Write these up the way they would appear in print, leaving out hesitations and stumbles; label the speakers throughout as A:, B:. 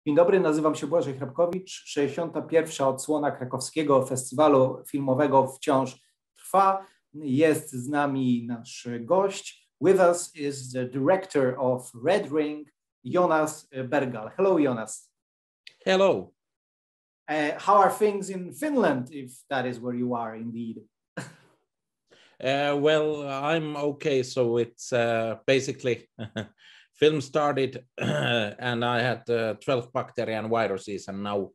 A: Dzień dobry, nazywam się Błażej Hrabkowicz. 61. odsłona krakowskiego festiwalu filmowego wciąż trwa. Jest z nami nasz gość. With us is the director of Red Ring, Jonas Bergal. Hello, Jonas.
B: Hello.
A: How are things in Finland, if that is where you are indeed?
B: Well, I'm okay. So it's basically film started and I had 12 bacteria and viruses, and now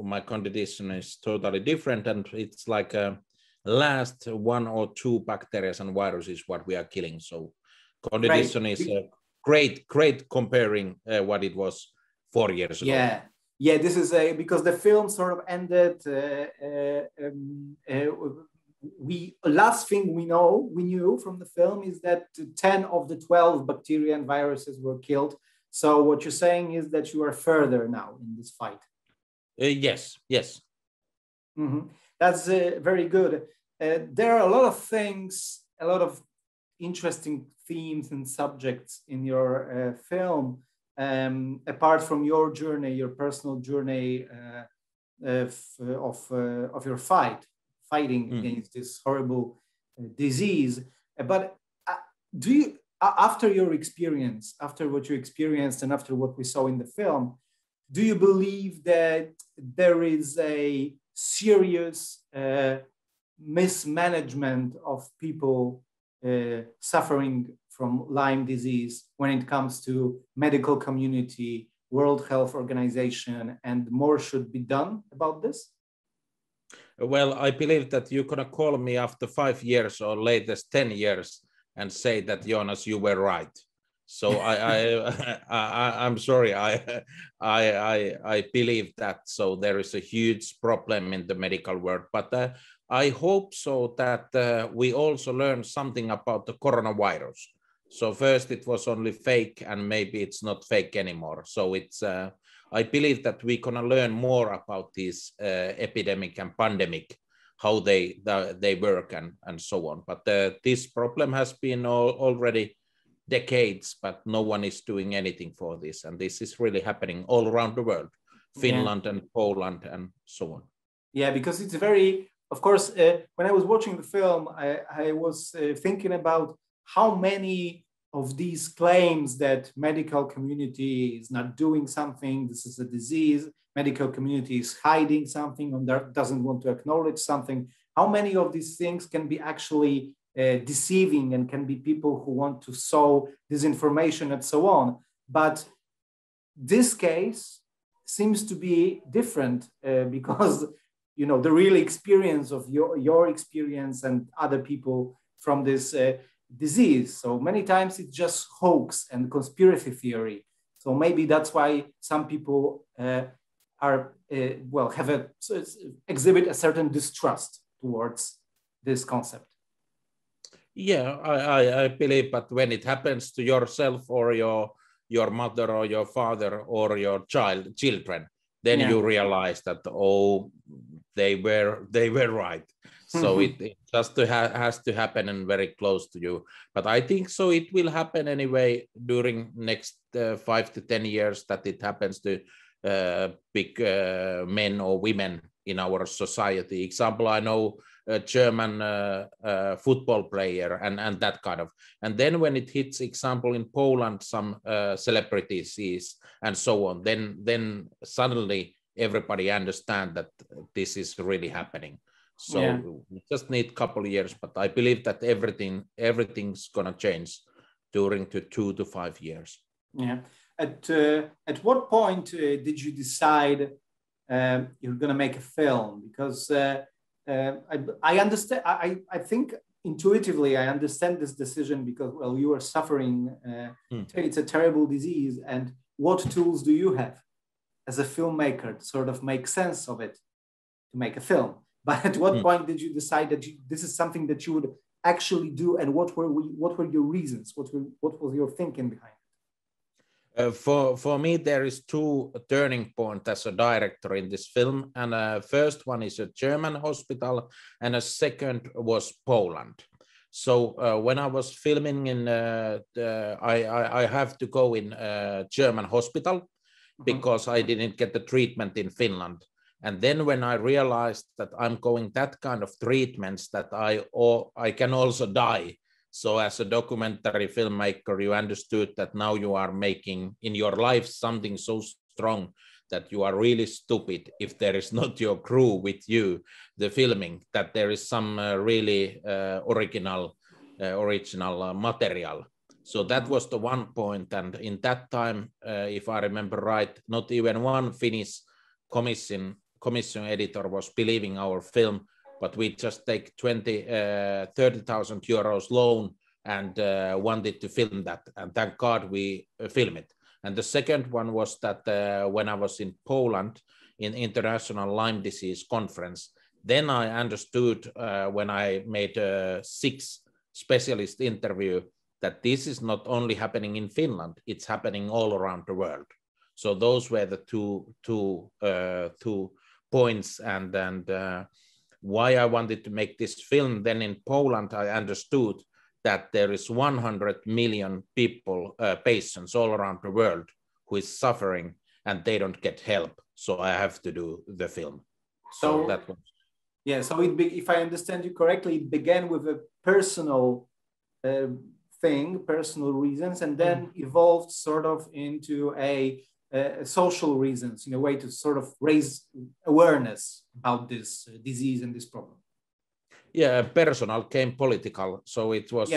B: my condition is totally different, and it's like last 1 or 2 bacteria and viruses what we are killing. So condition is great comparing what it was 4 years ago.
A: Yeah, this is because the film sort of ended. Last thing we knew from the film is that 10 of the 12 bacteria and viruses were killed. So what you're saying is that you are further now in this fight.
B: Yes.
A: Mm-hmm. That's very good. There are a lot of things, a lot of interesting themes and subjects in your film. Apart from your journey, your personal journey of your fighting against this horrible disease. But do you, after your experience, after what you experienced and after what we saw in the film, do you believe that there is a serious mismanagement of people suffering from Lyme disease when it comes to medical community, World Health Organization, and more should be done about this?
B: Well, I believe that you're gonna call me after 5 years or latest 10 years and say that, Jonas, you were right. So I'm sorry. I believe that. So there is a huge problem in the medical world, but I hope so that we also learn something about the coronavirus. So first it was only fake, and maybe it's not fake anymore. So it's I believe that we're gonna learn more about this epidemic and pandemic, how they work and so on. But this problem has been already decades, but no one is doing anything for this, and this is really happening all around the world, Finland and Poland and so on.
A: Yeah, because it's very, of course, when I was watching the film, I was thinking about how many of these claims that medical community is not doing something, this is a disease, medical community is hiding something or doesn't want to acknowledge something, how many of these things can be actually deceiving and can be people who want to sow disinformation and so on. But this case seems to be different because, you know, the real experience of your experience and other people from this disease. So many times it's just hoax and conspiracy theory. So maybe that's why some people exhibit a certain distrust towards this concept.
B: Yeah, I believe, but when it happens to yourself or your mother or your father or your children, then you realize that, oh, they were right. So it just has to happen and very close to you. But I think so it will happen anyway during next 5 to 10 years, that it happens to big men or women in our society. Example, I know a German football player and that kind of. And then when it hits, example, in Poland, some celebrities and so on, then suddenly everybody understand that this is really happening. So we just need a couple of years, but I believe that everything's gonna change during the 2 to 5 years.
A: Yeah. At what point did you decide you're gonna make a film? Because I understand. I think intuitively I understand this decision because, well, you are suffering. It's a terrible disease, and what tools do you have as a filmmaker to sort of make sense of it, to make a film? But at what point did you decide that this is something that you would actually do, and what were your reasons? What was your thinking behind it?
B: For me, there is 2 turning points as a director in this film, and first one is a German hospital, and a second was Poland. So when I was filming in, I have to go in a German hospital, because I didn't get the treatment in Finland. And then when I realized that I'm going that kind of treatments that I can also die. So as a documentary filmmaker, you understood that now you are making in your life something so strong that you are really stupid if there is not your crew with you, the filming, that there is some really original material. So that was the one point. And in that time, if I remember right, not even one Finnish commission editor was believing our film, but we just take 30,000 euros loan and wanted to film that. And thank God we film it. And the second one was that when I was in Poland in International Lyme Disease Conference, then I understood when I made a 6 specialist interview that this is not only happening in Finland, it's happening all around the world. So those were the two points. And why I wanted to make this film. Then in Poland, I understood that there is 100 million people, patients all around the world who is suffering and they don't get help. So I have to do the film. So that was.
A: Yeah, so if I understand you correctly, it began with a personal thing, personal reasons, and then evolved sort of into a social reasons in a way to sort of raise awareness about this disease and this problem.
B: Yeah, personal came political. So it was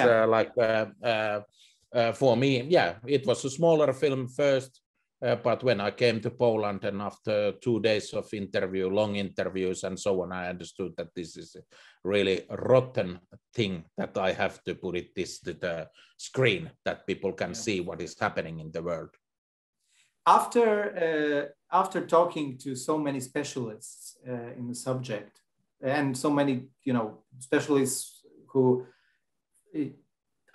B: for me, it was a smaller film first, but when I came to Poland and after 2 days of long interviews and so on, I understood that this is a really rotten thing that I have to put this to the screen that people can see what is happening in the world.
A: After talking to so many specialists in the subject, and so many, specialists who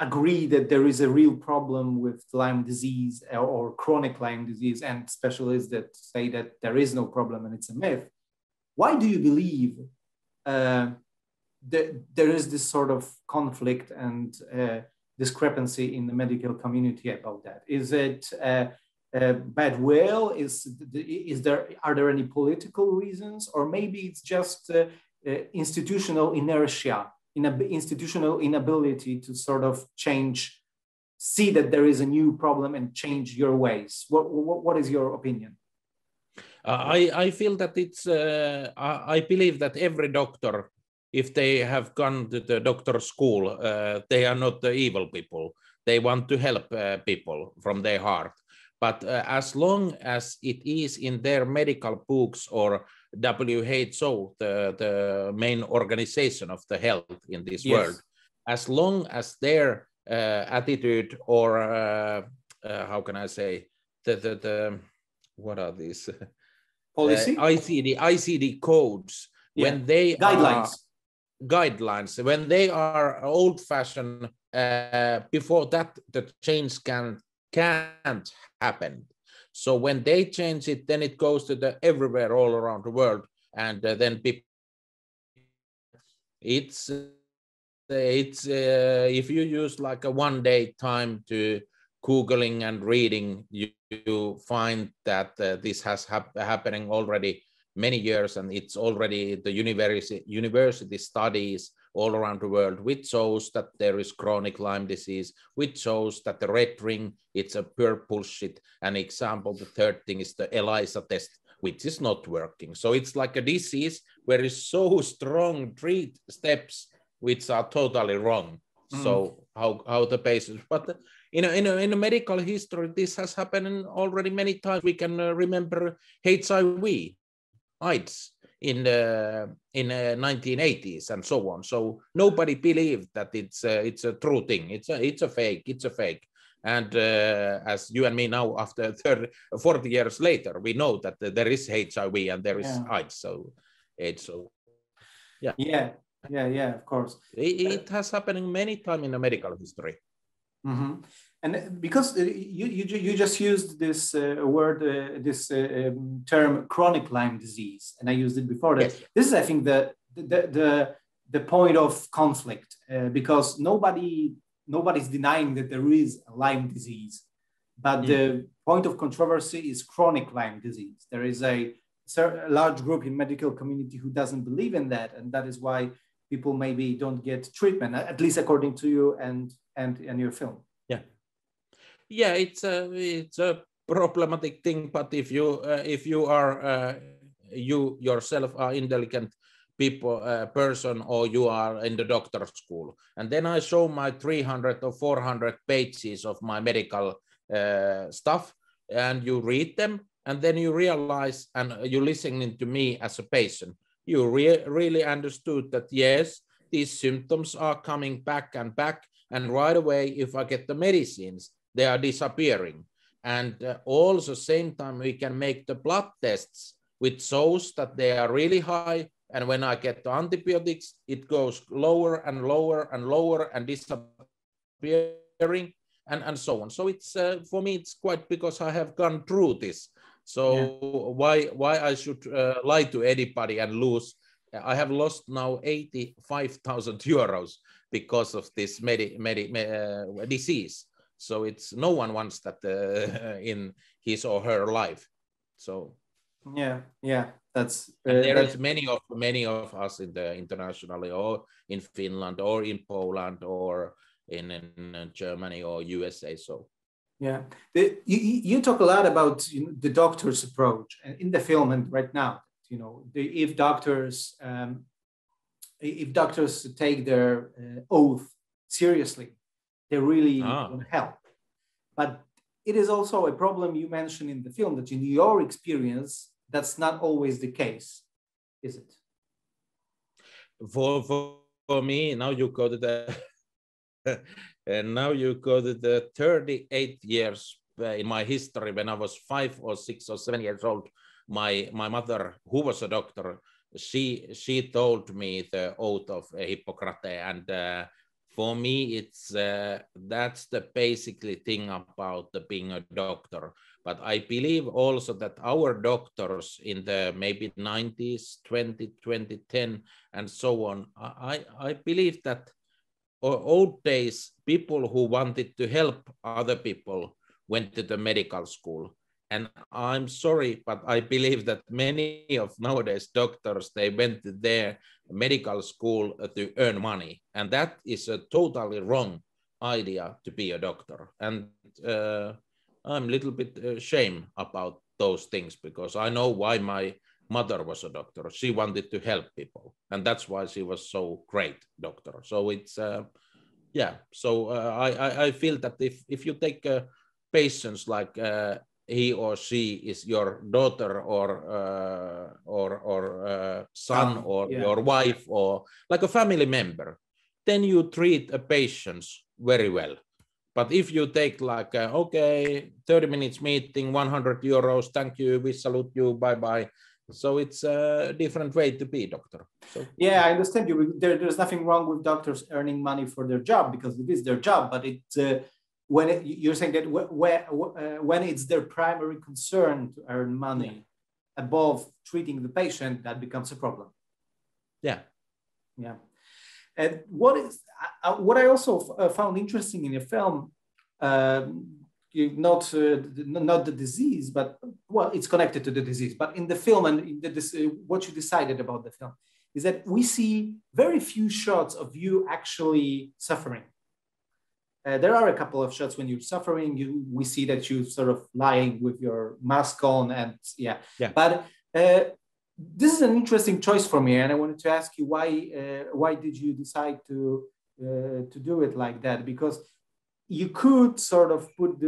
A: agree that there is a real problem with Lyme disease or chronic Lyme disease, and specialists that say that there is no problem and it's a myth, why do you believe that there is this sort of conflict and discrepancy in the medical community about that? Is it bad will? Are there any political reasons, or maybe it's just institutional inertia, institutional inability to sort of see that there is a new problem and change your ways? What is your opinion?
B: I feel that it's, I believe that every doctor, if they have gone to the doctor school, they are not the evil people. They want to help people from their heart. But as long as it is in their medical books or WHO, the main organization of the health in this world, as long as their attitude or how can I say, what are these?
A: Policy?
B: ICD codes, when they guidelines, when they are old-fashioned, before that, the change can't happen. So when they change it, then it goes to everywhere all around the world, and then people. It's if you use like a 1 day time to Googling and reading, you find that this has happening already many years, and it's already the university studies all around the world, which shows that there is chronic Lyme disease, which shows that the red ring, it's a pure bullshit. An example, the third thing is the ELISA test, which is not working. So it's like a disease where is so strong 3 steps, which are totally wrong. So how the patients, but in a medical history, this has happened already many times. We can remember HIV, AIDS in the 1980s and so on. So nobody believed that it's a true thing. It's a fake. And as you and me now, after 40 years later, we know that there is HIV and there is AIDS. So it's
A: of course.
B: It has happened many times in the medical history.
A: Mm-hmm. And because you just used this word, this term, chronic Lyme disease, and I used it before. Yes. This is, I think, the point of conflict, because nobody's denying that there is a Lyme disease, But the point of controversy is chronic Lyme disease. There is a large group in medical community who doesn't believe in that, and that is why people maybe don't get treatment, at least according to you and your film.
B: Yeah, it's a problematic thing. But if you are you yourself are intelligent person, or you are in the doctor school, and then I show my 300 or 400 pages of my medical stuff, and you read them, and then you realize, and you listening to me as a patient, you really understood that yes, these symptoms are coming back and back, and right away, if I get the medicines, they are disappearing. And also same time, we can make the blood tests which shows that they are really high, and when I get the antibiotics, it goes lower and lower and lower and disappearing, and so on. So it's for me, it's quite, because I have gone through this. So why I should lie to anybody and lose? I have lost now 85,000 euros because of this disease. So it's no one wants that in his or her life. So
A: that's
B: there is many of us in the internationally, or in Finland, or in Poland, or in Germany or USA. So
A: you talk a lot about the doctor's approach in the film and right now. If doctors take their oath seriously, they really want to help. But it is also a problem you mentioned in the film that in your experience, that's not always the case, is it?
B: For me, now you go to the and now you go to the 38 years in my history. When I was 5 or 6 or 7 years old, my mother, who was a doctor, she told me the oath of Hippocrates, and for me, it's that's the basically thing about being a doctor. But I believe also that our doctors in the maybe 90s, 2010, and so on, I believe that old days, people who wanted to help other people went to the medical school. And I'm sorry, but I believe that many of nowadays doctors, they went to their medical school to earn money. And that is a totally wrong idea to be a doctor. And I'm a little bit ashamed about those things, because I know why my mother was a doctor. She wanted to help people. And that's why she was so great doctor. So it's, So I feel that if you take patients like he or she is your daughter or son or your wife, or like a family member, then you treat a patient very well. But if you take like, 30 minutes meeting, 100 euros, thank you, we salute you, bye-bye. So it's a different way to be doctor. So.
A: Yeah, I understand you. There's nothing wrong with doctors earning money for their job, because it is their job. But you're saying that when it's their primary concern to earn money above treating the patient, that becomes a problem.
B: Yeah.
A: And what I also found interesting in your film, not the disease, but it's connected to the disease. But in the film and what you decided about the film is that we see very few shots of you actually suffering. There are a couple of shots when you're suffering. We see that you sort of lying with your mask on, and But this is an interesting choice for me, and I wanted to ask you why did you decide to do it like that? Because you could sort of put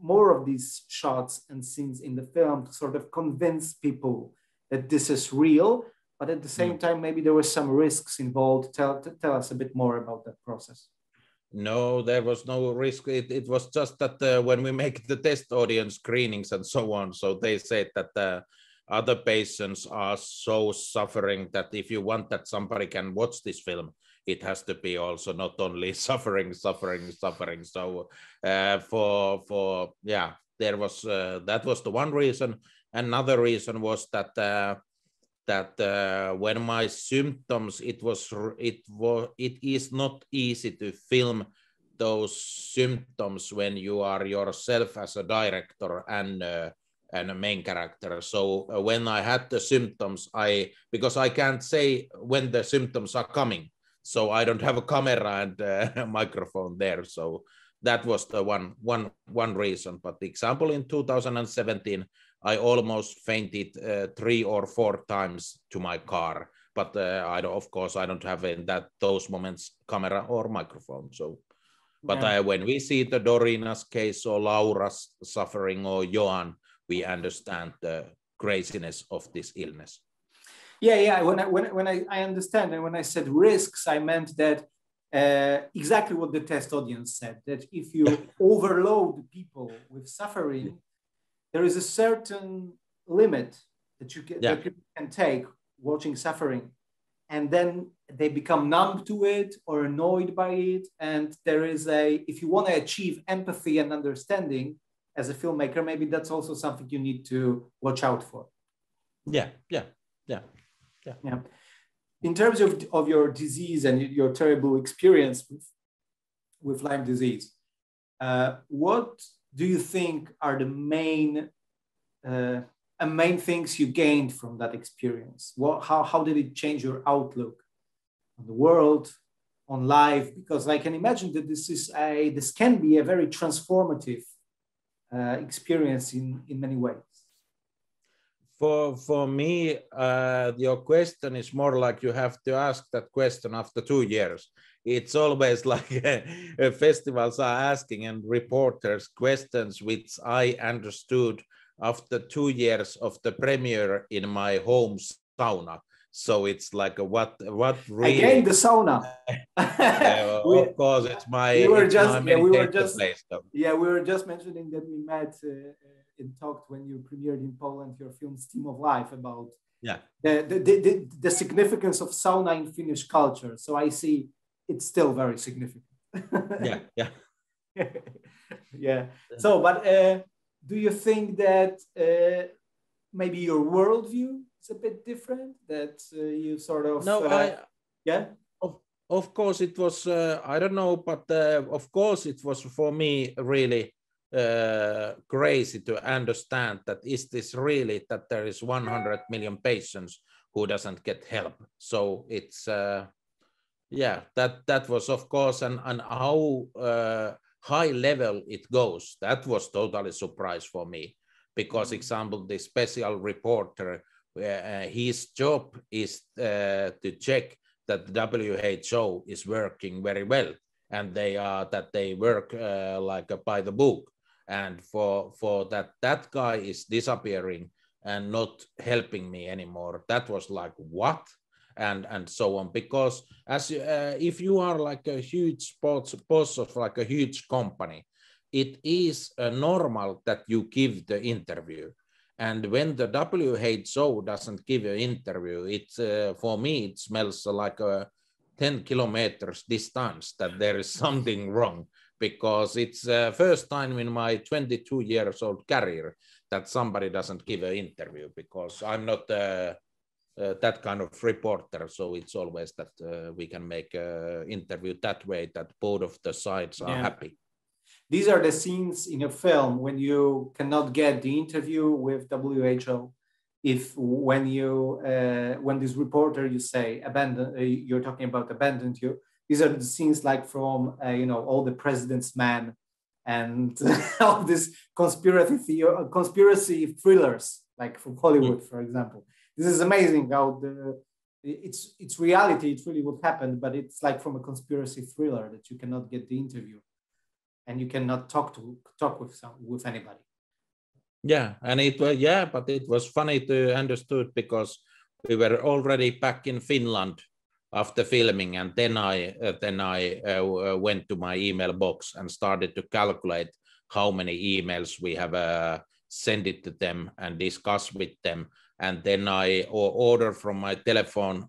A: more of these shots and scenes in the film to sort of convince people that this is real, but at the same time, maybe there were some risks involved. Tell us a bit more about that process.
B: No, there was no risk. It was just that when we make the test audience screenings and so on, so they said that other patients are so suffering that if you want that somebody can watch this film, it has to be also not only suffering. So there was that was the one reason. Another reason was that when my symptoms, it is not easy to film those symptoms when you are yourself as a director and a main character. So when I had the symptoms, because I can't say when the symptoms are coming, so I don't have a camera and a microphone there. So that was the one reason. But the example in 2017, I almost fainted 3 or 4 times to my car. But of course, I don't have in those moments camera or microphone. So, but when we see the Dorina's case or Laura's suffering or Johan, we understand the craziness of this illness.
A: Yeah. When I understand, and when I said risks, I meant that exactly what the test audience said, that if you overload people with suffering, there is a certain limit that that people can take watching suffering, and then they become numb to it or annoyed by it. And there is if you want to achieve empathy and understanding as a filmmaker, maybe that's also something you need to watch out for.
B: Yeah.
A: In terms of your disease and your terrible experience with Lyme disease, what do you think are the main things you gained from that experience? How did it change your outlook on the world, on life? Because I can imagine that this can be a very transformative experience in many ways.
B: For me, your question is more like you have to ask that question after 2 years. It's always like festivals are asking and reporters questions which I understood after 2 years of the premiere in my home sauna. So it's like what really...
A: Again, the sauna.
B: Of course, it's my place.
A: Yeah, we were just mentioning that we met and talked when you premiered in Poland your film Steam of Life about the significance of sauna in Finnish culture. So I see it's still very significant. Yeah. So, but do you think that maybe your worldview is a bit different? That you sort of...
B: Of course, it was, I don't know, but of course it was for me really crazy to understand that is this really that there is 100 million patients who doesn't get help. So it's, that was of course, and how high level it goes. That was totally surprise for me because, example, the special reporter, his job is to check that the WHO is working very well, and they work like by the book. And for that guy is disappearing and not helping me anymore. That was like what, and so on. Because as if you are like a huge boss of like a huge company, it is normal that you give the interview. And when the WHO doesn't give an interview, it's for me, it smells like a 10 kilometers distance that there is something wrong, because it's first time in my 22 years old career that somebody doesn't give an interview, because I'm not that kind of reporter. So it's always that we can make an interview that way, that both of the sides are happy.
A: These are the scenes in a film when you cannot get the interview with WHO. When this reporter, you say, you're talking about abandoned you. These are the scenes like from, All the President's Men and all these conspiracy thrillers, like from Hollywood, for example. This is amazing how it's reality, it really would happen, but it's like from a conspiracy thriller that you cannot get the interview and you cannot talk with anybody.
B: Yeah, and but it was funny to understood because we were already back in Finland after filming, and then I went to my email box and started to calculate how many emails we have sent it to them and discuss with them, and then I ordered from my telephone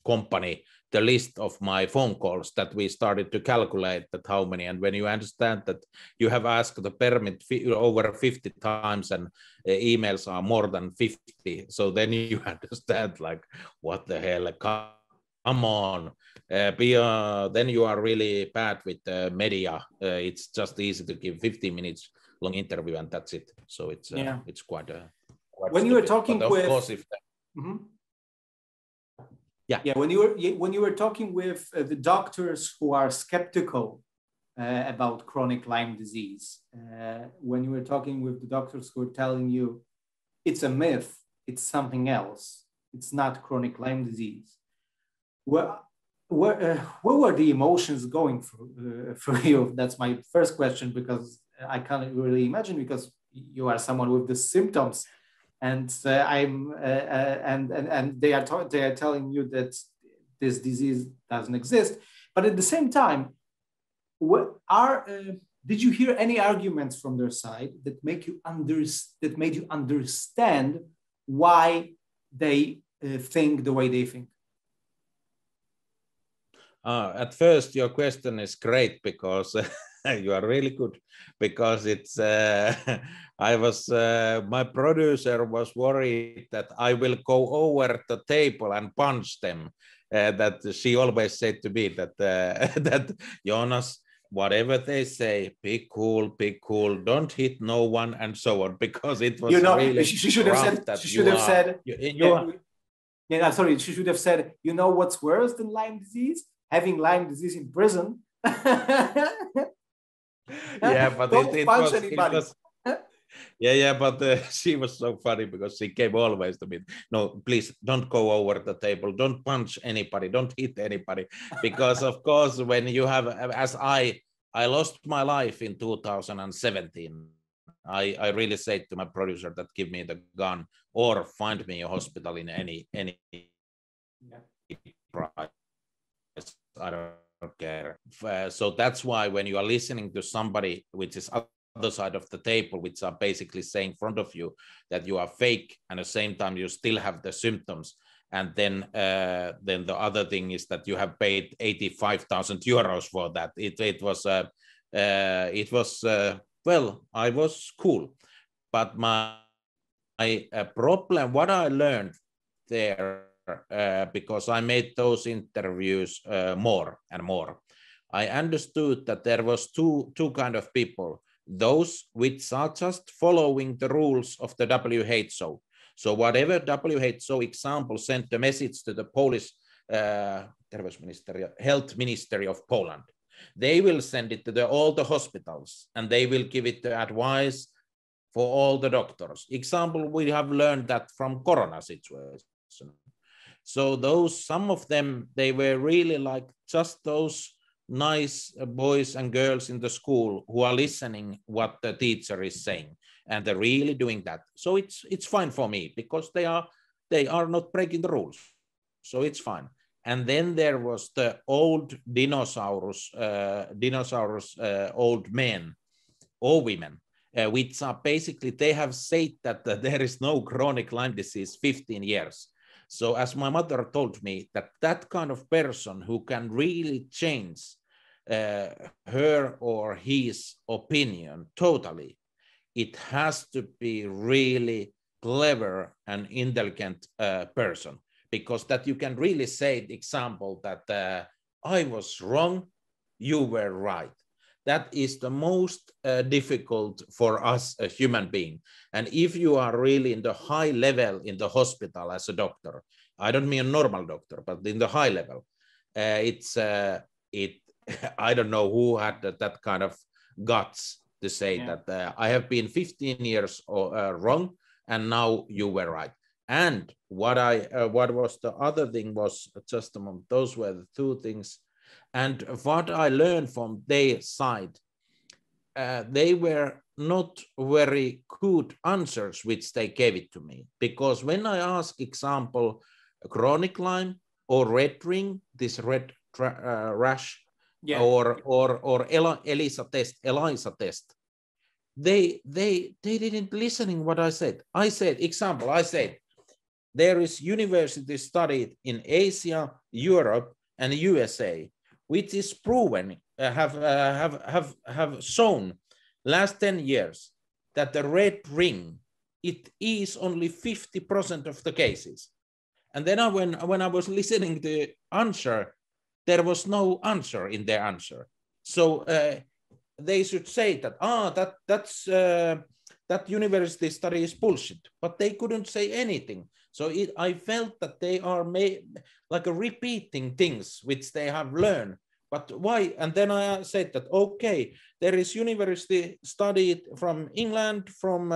B: company the list of my phone calls that we started to calculate that how many. And when you understand that you have asked the permit over 50 times and emails are more than 50, so then you understand like what the hell come on. Then you are really bad with media. It's just easy to give 15 minutes long interview and that's it. So it's quite
A: when you were talking
B: but of
A: with
B: course, if
A: when you were talking with the doctors who are skeptical about chronic Lyme disease, when you were talking with the doctors who are telling you it's a myth, it's something else, it's not chronic Lyme disease, where were the emotions going through you? That's my first question, because I can't really imagine, because you are someone with the symptoms, and and they are telling you that this disease doesn't exist. But at the same time, did you hear any arguments from their side that made you understand why they think the way they think?
B: At first, your question is great, because you are really good, because it's my producer was worried that I will go over the table and punch them. That she always said to me that that Jonas, whatever they say, be cool, don't hit no one, and so on, because it was really
A: she should have said she should have said, you know what's worse than Lyme disease? Having Lyme disease in prison.
B: Yeah, but
A: don't punch anybody.
B: But she was so funny, because she came always to me, no, please don't go over the table, don't punch anybody, don't hit anybody, because of course when you have, as I lost my life in 2017, I really said to my producer that give me the gun or find me a hospital in any price. I don't care. So that's why when you are listening to somebody which is other side of the table, which are basically saying in front of you that you are fake, and at the same time you still have the symptoms, and then the other thing is that you have paid 85,000 euros for that. It was well, I was cool, but my problem, what I learned there, because I made those interviews more and more, I understood that there was two kind of people: those which are just following the rules of the WHO. So whatever WHO example sent the message to the Polish health ministry of Poland, they will send it to all the hospitals, and they will give it the advice for all the doctors. Example, we have learned that from Corona situation. So some of them, they were really like just those nice boys and girls in the school who are listening what the teacher is saying, and they're really doing that. So it's fine for me, because they are not breaking the rules. So it's fine. And then there was the old dinosaurs, old men or women, which are basically, they have said that there is no chronic Lyme disease 15 years. So as my mother told me, that kind of person who can really change her or his opinion totally, it has to be really clever and intelligent person, because that you can really say the example that I was wrong, you were right. That is the most difficult for us, a human being. And if you are really in the high level in the hospital as a doctor, I don't mean a normal doctor, but in the high level, I don't know who had that kind of guts to say that I have been 15 years wrong, and now you were right. And what was the other thing was, just a moment, those were the two things. And what I learned from their side, they were not very good answers which they gave it to me. Because when I ask, example, chronic Lyme or red ring, this red rash, or ELISA test, they didn't listening what I said. I said, there is university studied in Asia, Europe, and USA, which is proven, have shown last 10 years that the red ring, it is only 50% of the cases. And then when I was listening to the answer, there was no answer in their answer. So they should say that, that university study is bullshit, but they couldn't say anything. So I felt that they are like repeating things which they have learned. But why? And then I said that, okay, there is university studied from England, from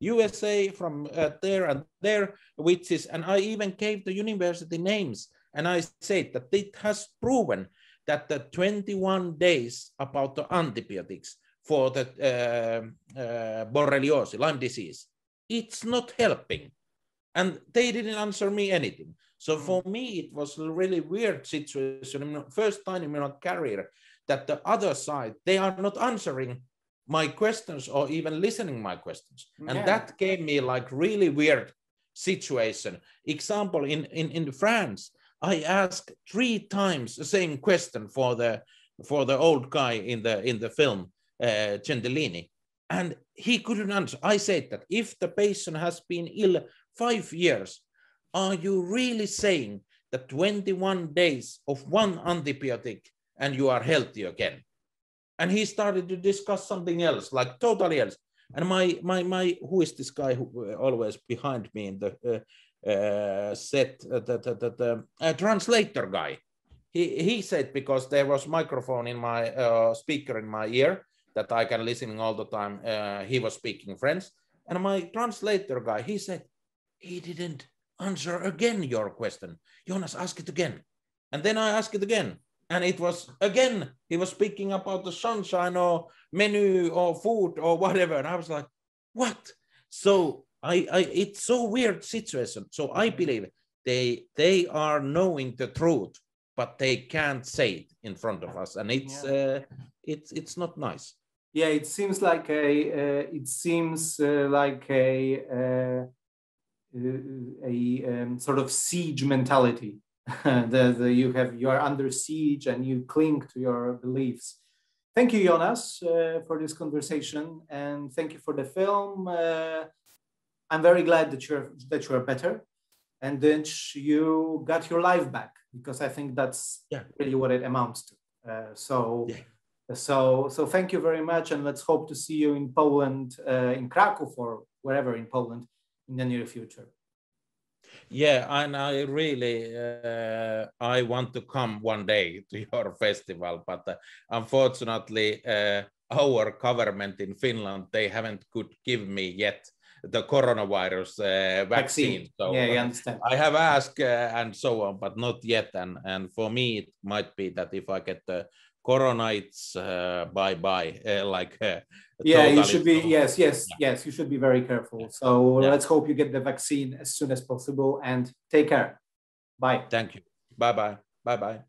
B: USA, from there and there, which is, and I even gave the university names. And I said that it has proven that the 21 days about the antibiotics for the borreliosis, Lyme disease, it's not helping. And they didn't answer me anything. So for me, it was a really weird situation. First time in my career that the other side, they are not answering my questions or even listening my questions. And that gave me like really weird situation. Example, in France, I asked 3 times the same question for the old guy in the film, Gentilini, and he couldn't answer. I said that if the patient has been ill 5 years, are you really saying that 21 days of one antibiotic and you are healthy again? And he started to discuss something else, like totally else. And my who is this guy who always behind me in the set, the translator guy. He said, because there was microphone in my speaker in my ear that I can listen all the time. He was speaking French, and my translator guy, he said, he didn't answer again your question. Jonas, ask it again. And then I asked it again. And it was again, he was speaking about the sunshine or menu or food or whatever. And I was like, what? So it's so weird situation. So I believe they are knowing the truth, but they can't say it in front of us. And it's not nice.
A: Yeah, it seems like a sort of siege mentality. You are under siege and you cling to your beliefs. Thank you, Jonas, for this conversation, and thank you for the film. I'm very glad that you're better, and that you got your life back, because I think that's really what it amounts to. So thank you very much, and let's hope to see you in Poland, in Kraków or wherever in Poland in the near future.
B: Yeah, and I really, I want to come one day to your festival, but unfortunately, our government in Finland, they haven't could give me yet the coronavirus vaccine. So
A: yeah, I understand.
B: I have asked and so on, but not yet. And for me, it might be that if I get the corona, it's bye-bye,
A: yeah, you should be, yes, you should be very careful. So let's hope you get the vaccine as soon as possible, and take care. Bye.
B: Thank you. Bye-bye. Bye-bye.